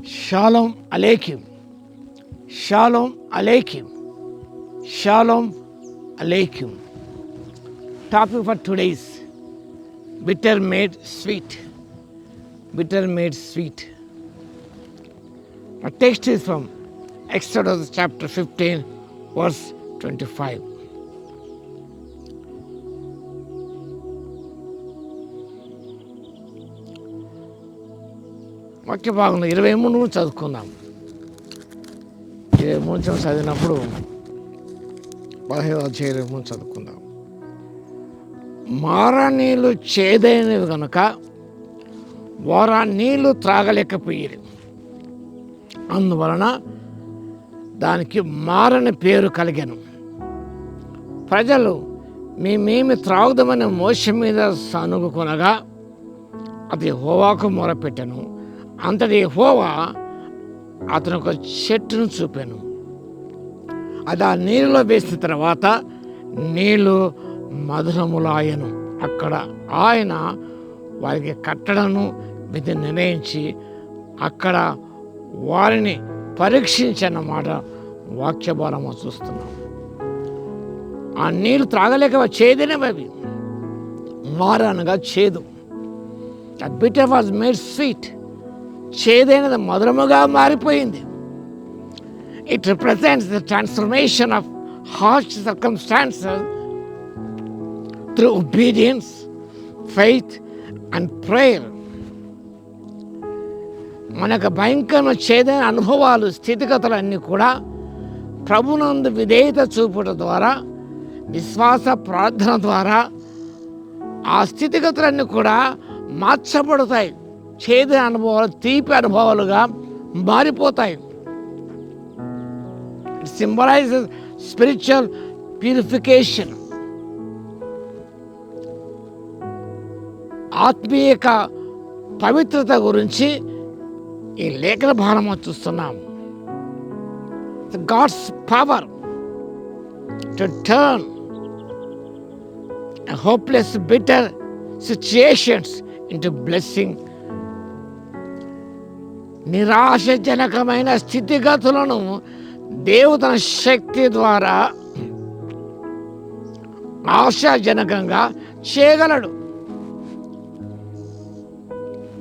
Shalom Aleichem. Shalom Aleichem. Shalom Aleichem. Topic for today is bitter made sweet. Bitter made sweet. Our text is from Exodus chapter 15, verse 25. వాక్య భాగంలో 23 చదువుకుందాం. 23 చదివినప్పుడు 15 అధ్యాయం 23 చదువుకుందాం. మారా నీళ్ళు చేదైనవి కనుక వారా నీళ్లు త్రాగలేకపోయేది. అందువలన దానికి మారని పేరు కలిగాను. ప్రజలు మేమేమి త్రాగుదామని మోషే మీద సనుగుకొనగా అది యెహోవాకు మొరపెట్టెను. అంతటి యెహోవా అతను ఒక చెట్టును చూపాను. అది ఆ నీళ్ళలో వేసిన తర్వాత నీళ్లు మధురములాయను. అక్కడ ఆయన వారికి కట్టడను విధి నిర్ణయించి అక్కడ వారిని పరీక్షించన్నమాట వాక్య భారము చూస్తున్నాం. ఆ నీళ్ళు త్రాగలేక చేదైనవి అవి. మార అనగా చేదు. ఆ బిటర్ వాజ్ మేడ్ స్వీట్. చేదైనది మధురముగా మారిపోయింది. It represents the transformation of harsh circumstances through obedience, faith and prayer. మనకు భయంకరమైన చేదైన అనుభవాలు, స్థితిగతులన్నీ కూడా ప్రభునందు విధేయత చూపుట ద్వారా, విశ్వాస ప్రార్థన ద్వారా ఆ స్థితిగతులన్నీ కూడా మార్చబడతాయి. చేదైన అనుభవాలు తీపి అనుభవాలుగా మారిపోతాయి. It symbolises spiritual purification. ఆత్మీయ పవిత్రత గురించి ఈ లేఖన భాగంలో చూస్తున్నాం. God's power to turn hopeless bitter situations into blessing. నిరాశజనకమైన స్థితిగతులను దేవుడు తన శక్తి ద్వారా ఆశాజనకంగా చేయగలడు.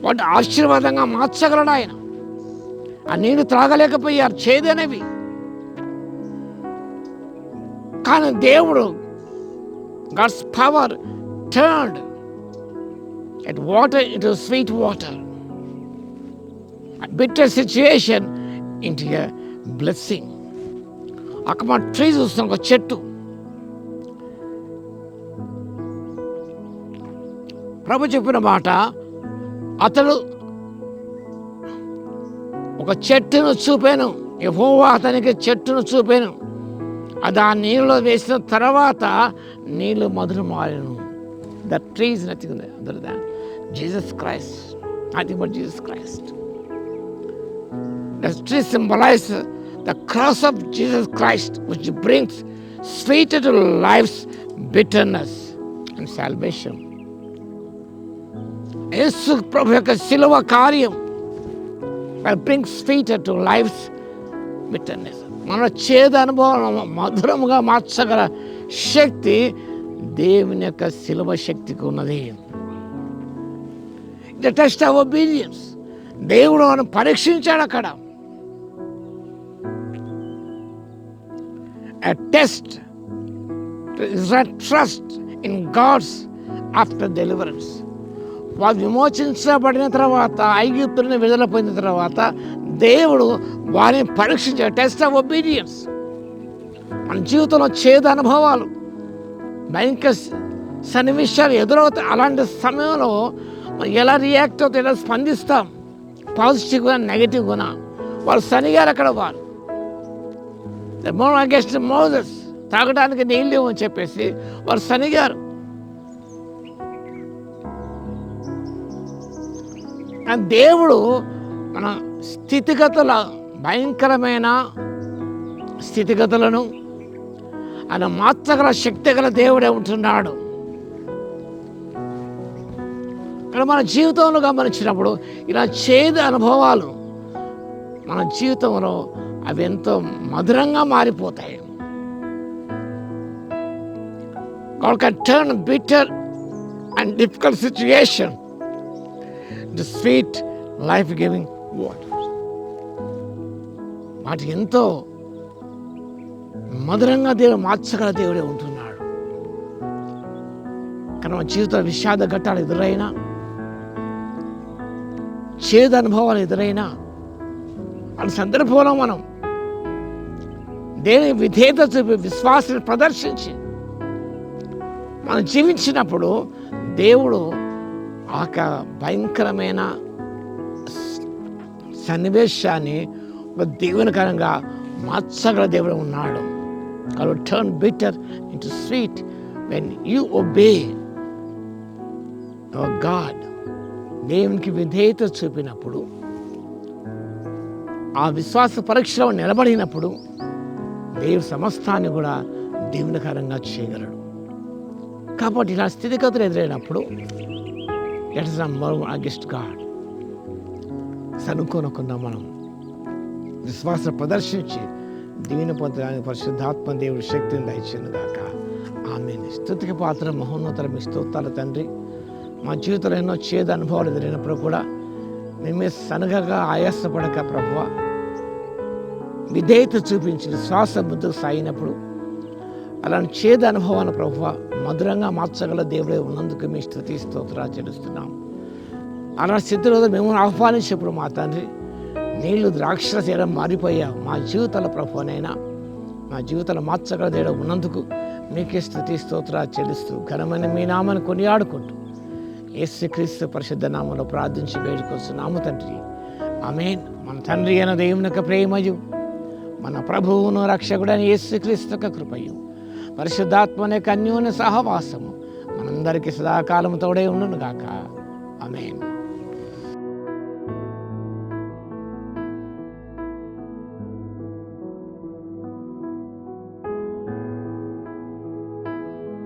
వాటి ఆశీర్వాదంగా మార్చగలడు ఆయన. ఆ నీళ్ళు త్రాగలేకపోయారు, చేదనేవి. కానీ దేవుడు God's power turned at water into sweet water, a bitter situation into a blessing. అక్కడ మన ట్రీ చూస్తాం, ఒక చెట్టు. ప్రభు చెప్పిన మాట, అతడు ఒక చెట్టును చూపాను. యెహోవా అతనికి చెట్టును చూపాను. అది ఆ నీళ్ళలో వేసిన తర్వాత నీళ్ళు మధురం మారెను. The tree is nothing other than Jesus Christ. Nothing but Jesus Christ. The tree symbolizes the cross of Jesus Christ, which brings sweeter to life's bitterness and salvation. యేసు ప్రభు యొక్క శిలువ కార్యం that brings sweeter to life's bitterness. మన చేదు అనుభవం మధురముగా మార్చగల శక్తి దేవుని యొక్క శిలువ శక్తికి ఉన్నది. The test of obedience. దేవుడు మనం పరీక్షించాడు అక్కడ. A test is a trust in God's after deliverance. వారు విమోచించబడిన తర్వాత, ఐగుప్తుని విడుదల పొందిన తర్వాత దేవుడు వారిని పరీక్షించాడు. Test of obedience. మన జీవితంలో చేదు అనుభవాలు, భయంకర సన్నివేశాలు ఎదురవుతాయి. అలాంటి సమయంలో ఎలా రియాక్ట్ అవుతాయి, ఎలా స్పందిస్తాం, పాజిటివ్గా నెగిటివ్గా. వాళ్ళు సనిగారు అక్కడ. వారు అగెన్స్ట్ మోసెస్, తాగడానికి నీళ్ళు అని చెప్పేసి వారు సనిగారు. దేవుడు మన స్థితిగతుల, భయంకరమైన స్థితిగతులను ఆయన మార్చగల శక్తి గల దేవుడే ఉంటున్నాడు. ఇక్కడ మన జీవితంలో గమనించినప్పుడు ఇలా చేదు అనుభవాలు మన జీవితంలో అవి ఎంతో మధురంగా మారిపోతాయి. God can turn bitter and difficult situation to sweet life-giving waters. వాటి ఎంతో మధురంగా దేవుడు మార్చగల దేవుడే ఉంటున్నాడు. కానీ మన జీవిత విషాద ఘట్టాలు ఎదురైనా, చేదు అనుభవాలు ఎదురైనా, అనే సందర్భంలో మనం దేవుని విధేయత చూపి విశ్వాసాన్ని ప్రదర్శించి మనం జీవించినప్పుడు దేవుడు ఆ భయంకరమైన సన్నివేశాన్ని ఒక దీవెనకరంగా మార్చగల దేవుడు ఉన్నాడు. కాబట్టి turn bitter into sweet when you obey your God. దేవునికి విధేయత చూపినప్పుడు, ఆ విశ్వాస పరీక్షలో నిలబడినప్పుడు దేవుడు సమస్తాన్ని కూడా దీవెనకరంగా చేయగలడు. కాబట్టి ఇలా స్థితిగతులు ఎదురైనప్పుడు let us not murmur against God. సనుకోనకుండా మనం విశ్వాసం ప్రదర్శించి దీవెన పొందడానికి పరిశుద్ధాత్మ దేవుడి శక్తిని దయచేయను గాక. ఆమేన్. స్తుతికి పాత్ర మహోన్నతర మీ స్తోత్రాలు తండ్రి. మా జీవితంలో ఎన్నో చేదు అనుభవాలు ఎదురైనప్పుడు కూడా మేమే సనగగా ఆయాసపడక ప్రభువా, విధేయత చూపించి విశ్వాస ముందుకు సాగినప్పుడు అలాంటి చేదు అనుభవాన్ని ప్రభువా మధురంగా మార్చగల దేవుడే ఉన్నందుకు మీ స్తుతి స్తోత్రాలు చెల్లిస్తున్నాం. అలాంటి స్థితిలో మేము ఆహ్వానించినప్పుడు మా తండ్రి నీళ్లు ద్రాక్షరసం మారిపోయావు. మా జీవితాల ప్రభువనైనా మా జీవితాలు మార్చగల దేవుడు ఉన్నందుకు మీకే స్తుతి స్తోత్రాలు చెల్లిస్తూ ఘనమైన మీ నామాన్ని కొనియాడుకుంటూ యేసుక్రీస్తు పరిశుద్ధ నామంలో ప్రార్థించి వేడుకొస్తున్నాము తండ్రి. ఆమేన్. మన తండ్రి అయిన దేవుని యొక్క ప్రేమయు, మన ప్రభువును రక్షకుడైన యేసుక్రీస్తు యొక్క కృపయు, పరిశుద్ధాత్మ యొక్క అన్యోన్య సహవాసము మనందరికీ సదాకాలము తోడే ఉండును గాక. ఆమేన్.